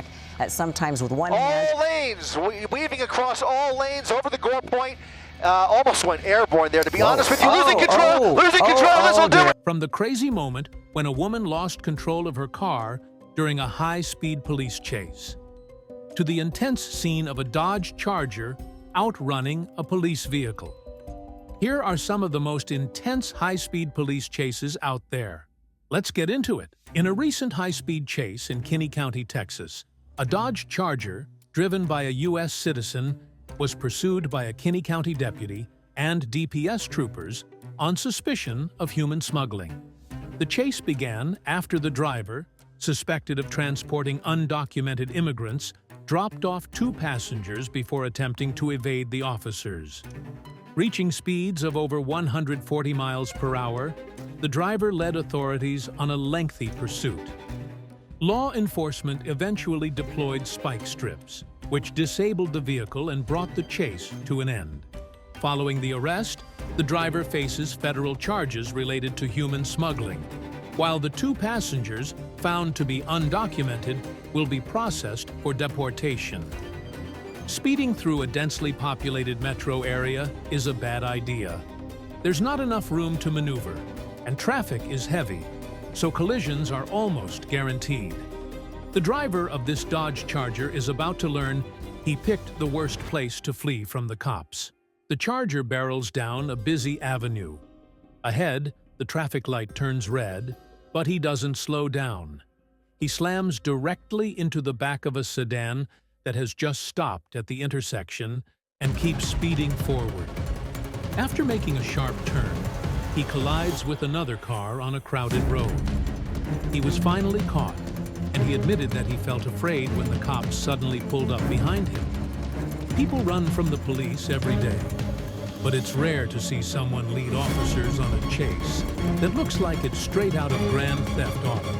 track, sometimes with one hand. All lanes, weaving across all lanes over the gore point. Almost went airborne there, to be honest with you. Losing control, this will do it. From the crazy moment when a woman lost control of her car during a high-speed police chase, to the intense scene of a Dodge Charger outrunning a police vehicle. Here are some of the most intense high-speed police chases out there. Let's get into it. In a recent high-speed chase in Kinney County, Texas, a Dodge Charger, driven by a U.S. citizen, was pursued by a Kinney County deputy and DPS troopers on suspicion of human smuggling. The chase began after the driver, suspected of transporting undocumented immigrants, dropped off 2 passengers before attempting to evade the officers. Reaching speeds of over 140 miles per hour, the driver led authorities on a lengthy pursuit. Law enforcement eventually deployed spike strips, which disabled the vehicle and brought the chase to an end. Following the arrest, the driver faces federal charges related to human smuggling, while the 2 passengers, found to be undocumented, will be processed for deportation. Speeding through a densely populated metro area is a bad idea. There's not enough room to maneuver, and traffic is heavy, so collisions are almost guaranteed. The driver of this Dodge Charger is about to learn he picked the worst place to flee from the cops. The Charger barrels down a busy avenue. Ahead, the traffic light turns red, but he doesn't slow down. He slams directly into the back of a sedan that has just stopped at the intersection and keeps speeding forward. After making a sharp turn, he collides with another car on a crowded road. He was finally caught, and he admitted that he felt afraid when the cops suddenly pulled up behind him. People run from the police every day, but it's rare to see someone lead officers on a chase that looks like it's straight out of Grand Theft Auto.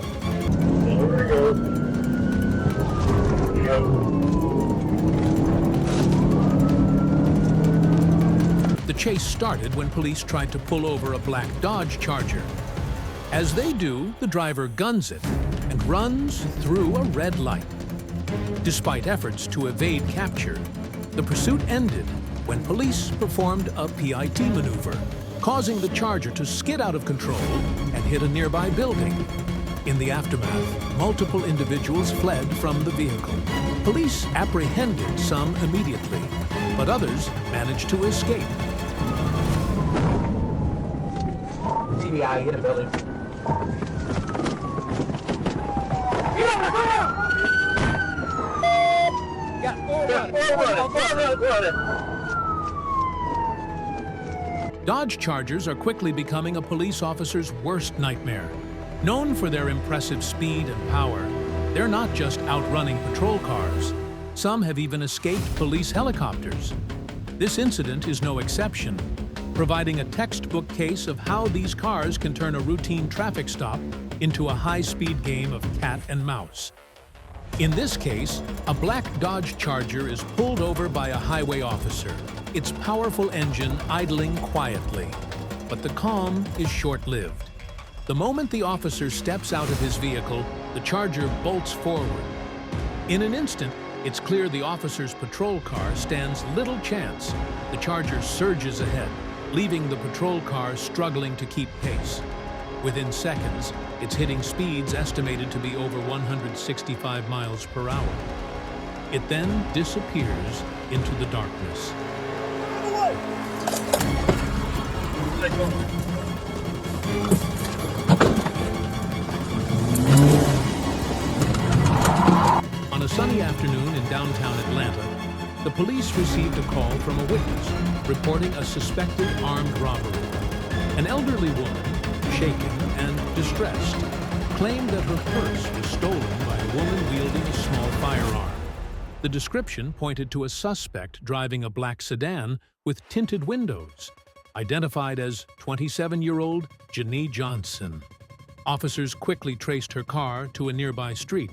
The chase started when police tried to pull over a black Dodge Charger. As they do, the driver guns it and runs through a red light. Despite efforts to evade capture, the pursuit ended when police performed a PIT maneuver, causing the Charger to skid out of control and hit a nearby building. In the aftermath, multiple individuals fled from the vehicle. Police apprehended some immediately, but others managed to escape. TBI, hit a building. Dodge Chargers are quickly becoming a police officer's worst nightmare. Known for their impressive speed and power, they're not just outrunning patrol cars. Some have even escaped police helicopters. This incident is no exception, providing a textbook case of how these cars can turn a routine traffic stop into a high-speed game of cat and mouse. In this case, a black Dodge Charger is pulled over by a highway officer, its powerful engine idling quietly. But the calm is short-lived. The moment the officer steps out of his vehicle, the Charger bolts forward. In an instant, it's clear the officer's patrol car stands little chance. The Charger surges ahead, leaving the patrol car struggling to keep pace. Within seconds, it's hitting speeds estimated to be over 165 miles per hour. It then disappears into the darkness. On a sunny afternoon in downtown Atlanta, the police received a call from a witness reporting a suspected armed robbery. An elderly woman, shaken and distressed, claimed that her purse was stolen by a woman wielding a small firearm. The description pointed to a suspect driving a black sedan with tinted windows, identified as 27-year-old Janae Johnson. Officers quickly traced her car to a nearby street,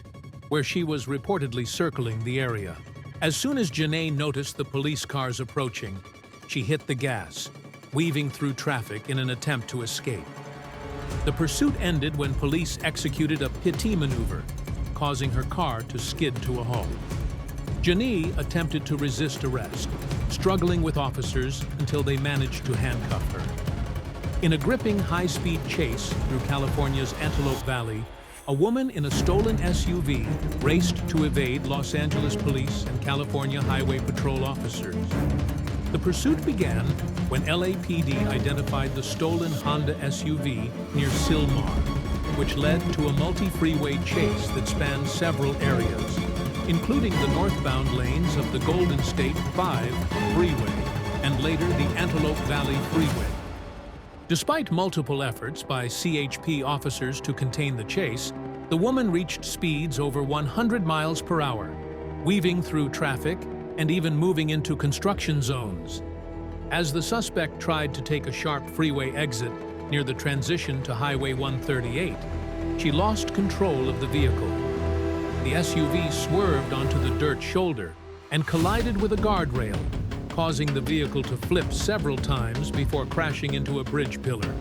where she was reportedly circling the area. As soon as Janae noticed the police cars approaching, she hit the gas, weaving through traffic in an attempt to escape. The pursuit ended when police executed a PIT maneuver, causing her car to skid to a halt. Janie attempted to resist arrest, struggling with officers until they managed to handcuff her. In a gripping high-speed chase through California's Antelope Valley, a woman in a stolen SUV raced to evade Los Angeles police and California Highway Patrol officers. The pursuit began when LAPD identified the stolen Honda SUV near Sylmar, which led to a multi-freeway chase that spanned several areas, including the northbound lanes of the Golden State 5 freeway and later the Antelope Valley Freeway. Despite multiple efforts by CHP officers to contain the chase, the woman reached speeds over 100 miles per hour, weaving through traffic and even moving into construction zones. As the suspect tried to take a sharp freeway exit near the transition to Highway 138, she lost control of the vehicle. The SUV swerved onto the dirt shoulder and collided with a guardrail, causing the vehicle to flip several times before crashing into a bridge pillar.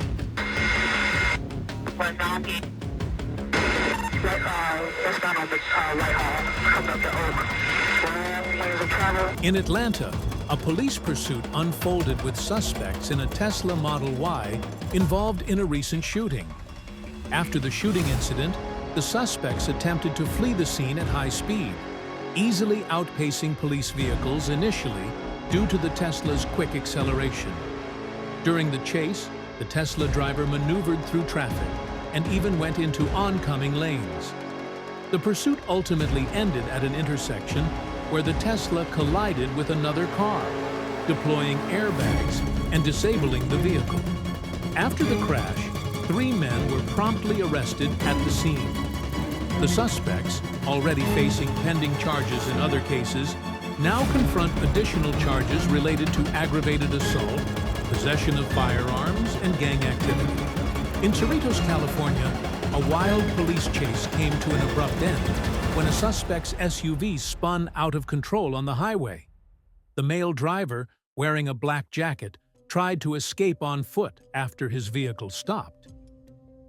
In Atlanta, a police pursuit unfolded with suspects in a Tesla Model Y involved in a recent shooting. After the shooting incident, the suspects attempted to flee the scene at high speed, easily outpacing police vehicles initially due to the Tesla's quick acceleration. During the chase, the Tesla driver maneuvered through traffic and even went into oncoming lanes. The pursuit ultimately ended at an intersection where the Tesla collided with another car, deploying airbags and disabling the vehicle. After the crash, 3 men were promptly arrested at the scene. The suspects, already facing pending charges in other cases, now confront additional charges related to aggravated assault, possession of firearms, and gang activity. In Cerritos, California, a wild police chase came to an abrupt end when a suspect's SUV spun out of control on the highway. The male driver, wearing a black jacket, tried to escape on foot after his vehicle stopped.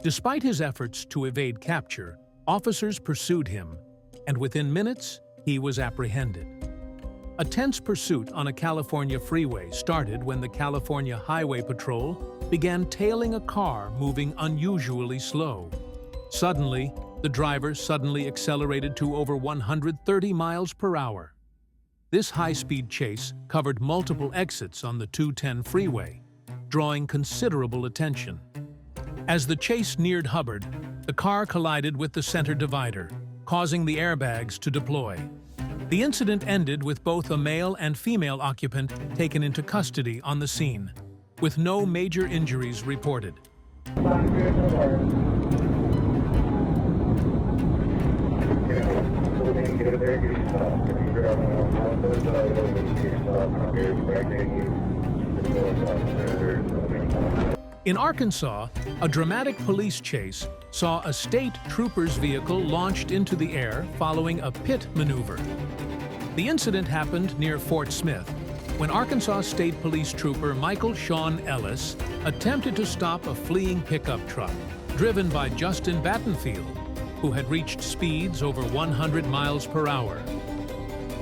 Despite his efforts to evade capture, officers pursued him, and within minutes, he was apprehended. A tense pursuit on a California freeway started when the California Highway Patrol began tailing a car moving unusually slow. Suddenly, the driver suddenly accelerated to over 130 miles per hour. This high-speed chase covered multiple exits on the 210 freeway, drawing considerable attention. As the chase neared Hubbard, the car collided with the center divider, causing the airbags to deploy. The incident ended with both a male and female occupant taken into custody on the scene, with no major injuries reported. In Arkansas, a dramatic police chase saw a state trooper's vehicle launched into the air following a pit maneuver. The incident happened near Fort Smith, when Arkansas State Police Trooper Michael Sean Ellis attempted to stop a fleeing pickup truck driven by Justin Battenfield, who had reached speeds over 100 miles per hour.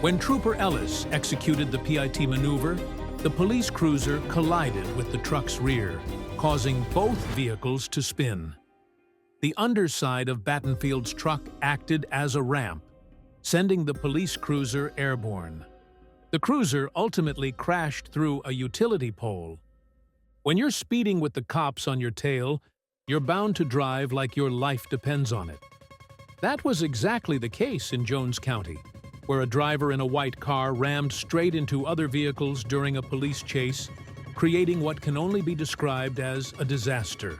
When Trooper Ellis executed the PIT maneuver, the police cruiser collided with the truck's rear, causing both vehicles to spin. The underside of Battenfield's truck acted as a ramp, sending the police cruiser airborne. The cruiser ultimately crashed through a utility pole. When you're speeding with the cops on your tail, you're bound to drive like your life depends on it. That was exactly the case in Jones County, where a driver in a white car rammed straight into other vehicles during a police chase, creating what can only be described as a disaster.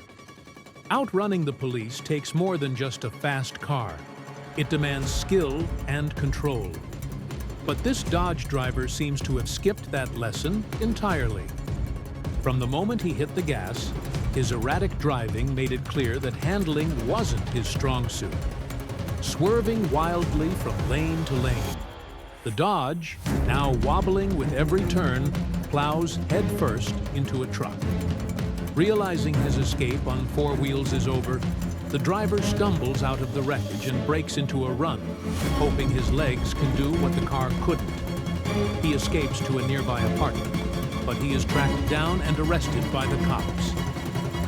Outrunning the police takes more than just a fast car. It demands skill and control. But this Dodge driver seems to have skipped that lesson entirely. From the moment he hit the gas, his erratic driving made it clear that handling wasn't his strong suit. Swerving wildly from lane to lane, the Dodge, now wobbling with every turn, plows headfirst into a truck. Realizing his escape on 4 wheels is over, the The driver stumbles out of the wreckage and breaks into a run, hoping his legs can do what the car couldn't. He escapes to a nearby apartment, but he is tracked down and arrested by the cops.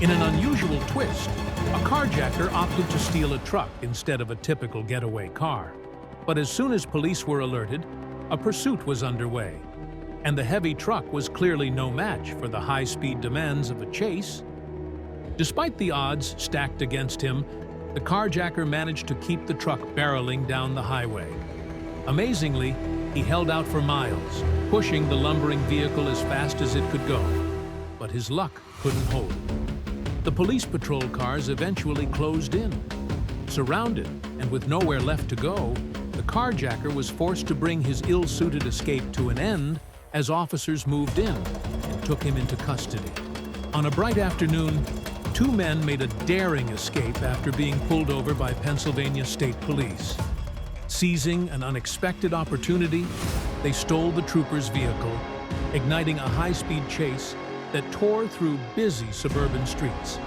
In an unusual twist, a carjacker opted to steal a truck instead of a typical getaway car. But as soon as police were alerted, a pursuit was underway, and the heavy truck was clearly no match for the high-speed demands of a chase. Despite the odds stacked against him, the carjacker managed to keep the truck barreling down the highway. Amazingly, he held out for miles, pushing the lumbering vehicle as fast as it could go. But his luck couldn't hold. The police patrol cars eventually closed in. Surrounded and with nowhere left to go, the carjacker was forced to bring his ill-suited escape to an end as officers moved in and took him into custody. On a bright afternoon, two men made a daring escape after being pulled over by Pennsylvania State Police. Seizing an unexpected opportunity, they stole the trooper's vehicle, igniting a high-speed chase that tore through busy suburban streets.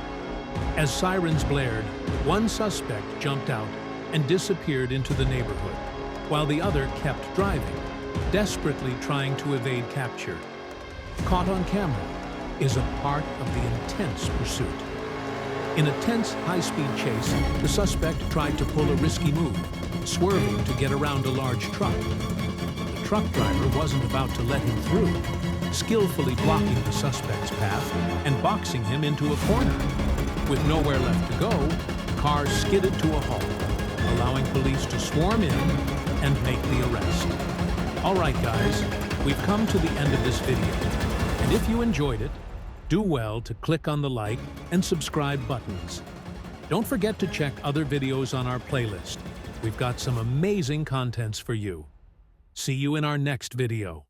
As sirens blared, one suspect jumped out and disappeared into the neighborhood, while the other kept driving, desperately trying to evade capture. Caught on camera is a part of the intense pursuit. In a tense, high-speed chase, the suspect tried to pull a risky move, swerving to get around a large truck. The truck driver wasn't about to let him through, skillfully blocking the suspect's path and boxing him into a corner. With nowhere left to go, the car skidded to a halt, allowing police to swarm in and make the arrest. All right, guys, we've come to the end of this video, and if you enjoyed it, do well to click on the like and subscribe buttons. Don't forget to check other videos on our playlist. We've got some amazing contents for you. See you in our next video.